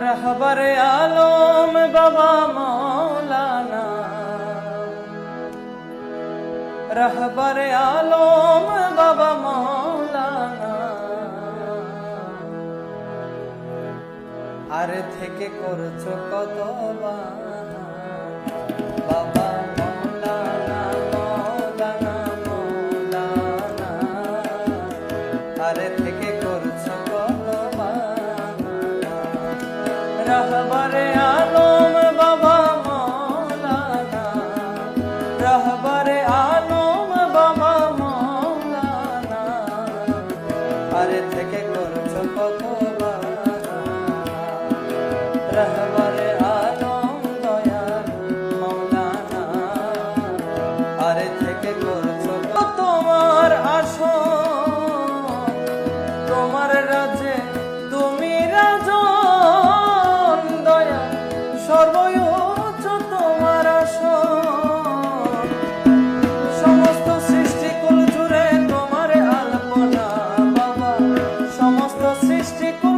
रहबरे आलम बाबा मौलाना, रहबरे आलम बाबा मौलाना, आरे थेके करछो कत बाहाना बाबा मौलाना मौलाना मौलाना, आरे थेके करछो कत बाहाना रहबरे आलम बाबा मौलाना, रहबरे आलम बाबा मौलाना, आरे थेके करछो कत बाहाना रहबरे आलम दयाल मौलाना, आरे थेके करछो তোমার আসন, তোমার রাজে তুমি রাজন, দয়া সর্বোচ্চ তোমার আসন, সমস্ত সৃষ্টিকুল জুড়ে তোমার আলপনা বাবা, সমস্ত সৃষ্টিকুল